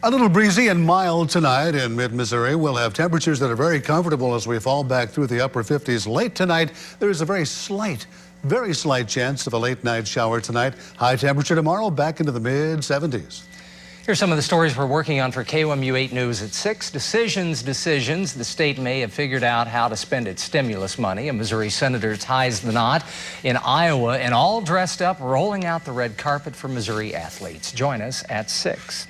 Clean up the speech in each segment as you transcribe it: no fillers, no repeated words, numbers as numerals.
A little breezy and mild tonight in mid-Missouri. We'll have temperatures that are very comfortable as we fall back through the upper 50s. Late tonight, there is a very slight chance of a late night shower tonight. High temperature tomorrow back into the mid-70s. Here's some of the stories we're working on for KOMU 8 News at 6. Decisions. The state may have figured out how to spend its stimulus money. A Missouri senator ties the knot in Iowa, and all dressed up, rolling out the red carpet for Missouri athletes. Join us at 6.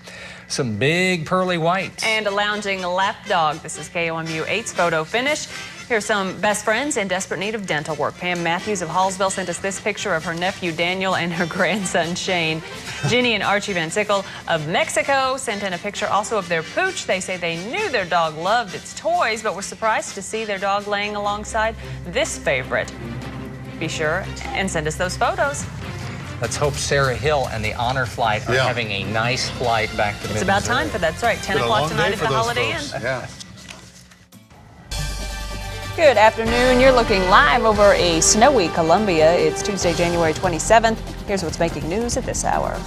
Some big pearly whites. And a lounging lap dog. This is KOMU 8's photo finish. Here's some best friends in desperate need of dental work. Pam Matthews of Hallsville sent us this picture of her nephew Daniel and her grandson Shane. Ginny and Archie Van Sickle of Mexico sent in a picture also of their pooch. They say they knew their dog loved its toys, but were surprised to see their dog laying alongside this favorite. Be sure and send us those photos. Let's hope Sarah Hill and the Honor Flight are having a nice flight back to Mid-Missouri. It's about time for that. That's right, 10 o'clock tonight at the Holiday Inn. Yeah. Good afternoon. You're looking live over a snowy Columbia. It's Tuesday, January 27th. Here's what's making news at this hour.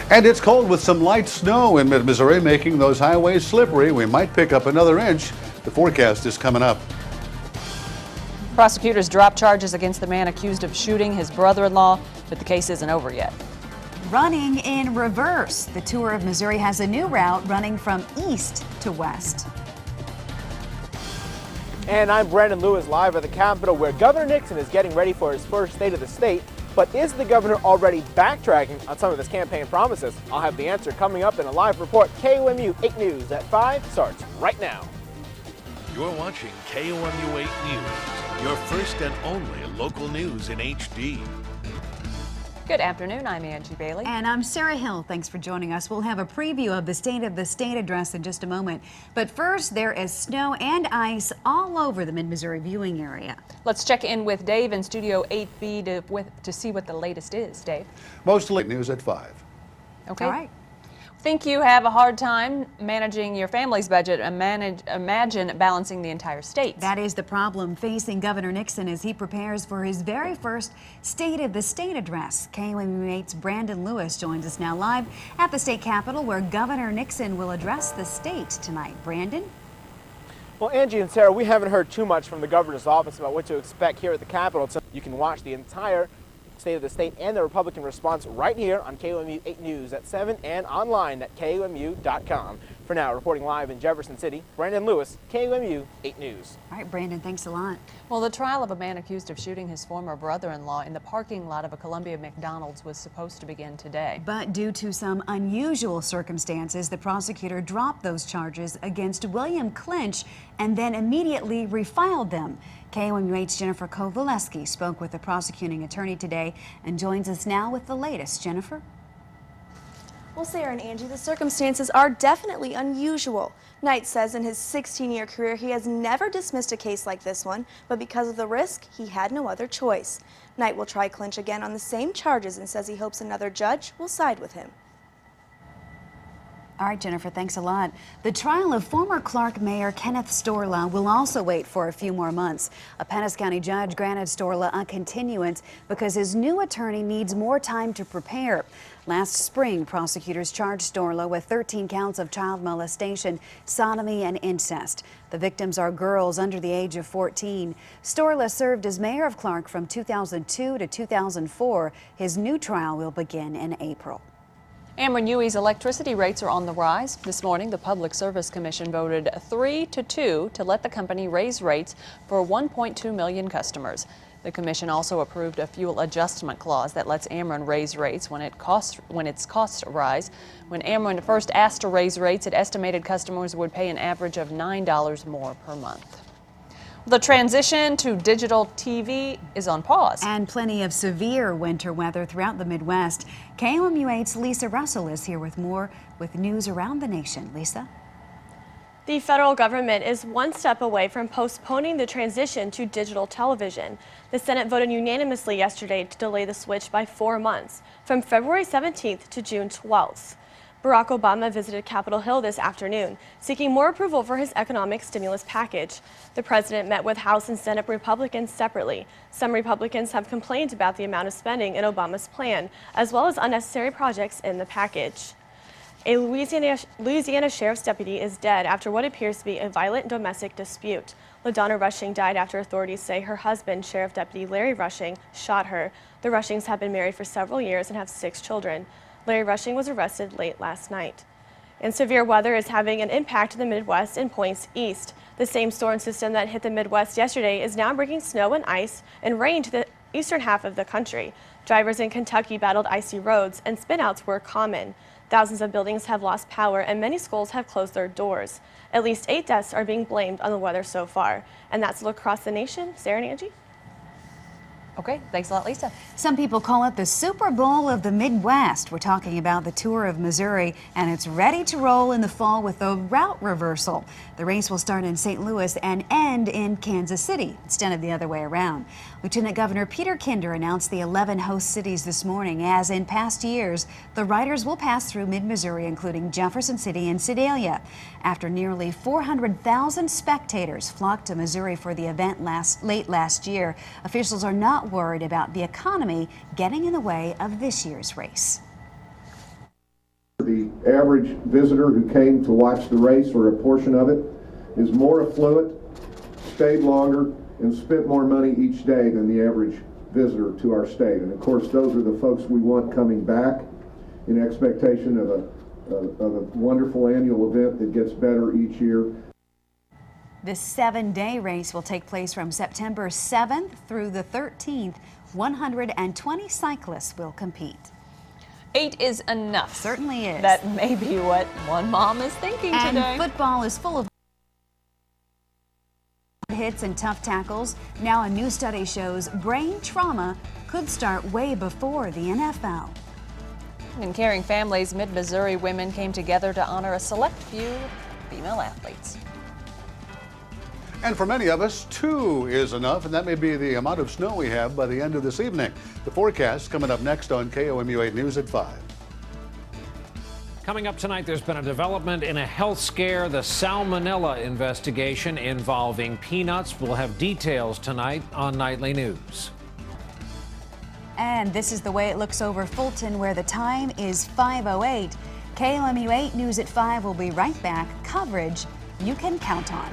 And it's cold with some light snow in mid-Missouri, making those highways slippery. We might pick up another inch. The forecast is coming up. Prosecutors dropped charges against the man accused of shooting his brother-in-law, but the case isn't over yet. Running in reverse. The tour of Missouri has a new route running from east to west. And I'm Brandon Lewis, live at the Capitol, where Governor Nixon is getting ready for his first State of the State. But is the governor already backtracking on some of his campaign promises? I'll have the answer coming up in a live report. KOMU 8 News at 5 starts right now. You're watching KOMU 8 News, your first and only local news in HD. Good afternoon. I'm Angie Bailey. And I'm Sarah Hill. Thanks for joining us. We'll have a preview of the State of the State address in just a moment. But first, there is snow and all over the mid-Missouri viewing area. Let's check in with Dave in Studio 8B to see what the latest is. Dave? Most late news at 5. Okay. All right. Think you have a hard time managing your family's budget and imagine balancing the entire state. That is the problem facing Governor Nixon as he prepares for his very first State of the State address. KOMU 8's Brandon Lewis joins us now live at the state capitol where Governor Nixon will address the state tonight. Brandon? Well, Angie and Sarah, we haven't heard too much from the governor's office about what to expect here at the Capitol, so you can watch the entire State of the State and the Republican response right here on KOMU 8 News at 7 and online at KOMU.com. For now, reporting live in Jefferson City, Brandon Lewis, KOMU 8 News. All right, Brandon, thanks a lot. Well, the trial of a man accused of shooting his former brother-in-law in the parking lot of a Columbia McDonald's was supposed to begin today. But due to some unusual circumstances, the prosecutor dropped those charges against William Clinch and then immediately refiled them. KOMU 8's Jennifer Kovaleski spoke with the prosecuting attorney today and joins us now with the latest. Jennifer? Well, Sarah and Angie, the circumstances are definitely unusual. Knight says in his 16-year career he has never dismissed a case like this one, but because of the risk, he had no other choice. Knight will try Clinch again on the same charges and says he hopes another judge will side with him. All right, Jennifer, thanks a lot. The trial of former Clark Mayor Kenneth Storla will also wait for a few more months. A Pennis County judge granted Storla a continuance because his new attorney needs more time to prepare. Last spring, prosecutors charged Storla with 13 counts of child molestation, sodomy, and incest. The victims are girls under the age of 14. Storla served as mayor of Clark from 2002 to 2004. His new trial will begin in April. Ameren UE's electricity rates are on the rise. This morning, the Public Service Commission voted 3-2 to let the company raise rates for 1.2 million customers. The commission also approved a fuel adjustment clause that lets Ameren raise rates when its costs rise. When Ameren first asked to raise rates, it estimated customers would pay an average of $9 more per month. The transition to digital TV is on pause. And plenty of severe winter weather throughout the Midwest. KOMU 8's Lisa Russell is here with more with news around the nation. Lisa? The federal government is one step away from postponing the transition to digital television. The Senate voted unanimously yesterday to delay the switch by 4 months, from February 17th to June 12th. Barack Obama visited Capitol Hill this afternoon, seeking more approval for his economic stimulus package. The president met with House and Senate Republicans separately. Some Republicans have complained about the amount of spending in Obama's plan, as well as unnecessary projects in the package. A Louisiana sheriff's deputy is dead after what appears to be a violent domestic dispute. LaDonna Rushing died after authorities say her husband, Sheriff Deputy Larry Rushing, shot her. The Rushings have been married for several years and have 6 children. Larry Rushing was arrested late last night. And severe weather is having an impact in the Midwest and points east. The same storm system that hit the Midwest yesterday is now bringing snow and ice and rain to the eastern half of the country. Drivers in Kentucky battled icy roads and spinouts were common. Thousands of buildings have lost power and many schools have closed their doors. At least 8 deaths are being blamed on the weather so far. And that's a look across the nation. Sarah and Angie? Okay, thanks a lot, Lisa. Some people call it the Super Bowl of the Midwest. We're talking about the Tour of Missouri, and it's ready to roll in the fall with a route reversal. The race will start in St. Louis and end in Kansas City instead of the other way around. Lieutenant Governor Peter Kinder announced the 11 host cities this morning. As in past years, the riders will pass through mid-Missouri, including Jefferson City and Sedalia. After nearly 400,000 spectators flocked to Missouri for the event late last year, officials are not worried about the economy getting in the way of this year's race. The average visitor who came to watch the race, or a portion of it, is more affluent, stayed longer, and spent more money each day than the average visitor to our state. And of course, those are the folks we want coming back in expectation of a wonderful annual event that gets better each year. This 7-day race will take place from September 7th through the 13th. 120 cyclists will compete. 8 is enough. Certainly is. That may be what one mom is thinking today. And football is full of hits and tough tackles. Now a new study shows brain trauma could start way before the NFL. In Caring Families, Mid-Missouri women came together to honor a select few female athletes. And for many of us, 2 is enough, and that may be the amount of snow we have by the end of this evening. The forecast coming up next on KOMU 8 News at 5. Coming up tonight, there's been a development in a health scare, the salmonella investigation involving peanuts. We'll have details tonight on Nightly News. And this is the way it looks over Fulton, where the time is 5:08. KOMU 8 News at 5 will be right back. Coverage you can count on.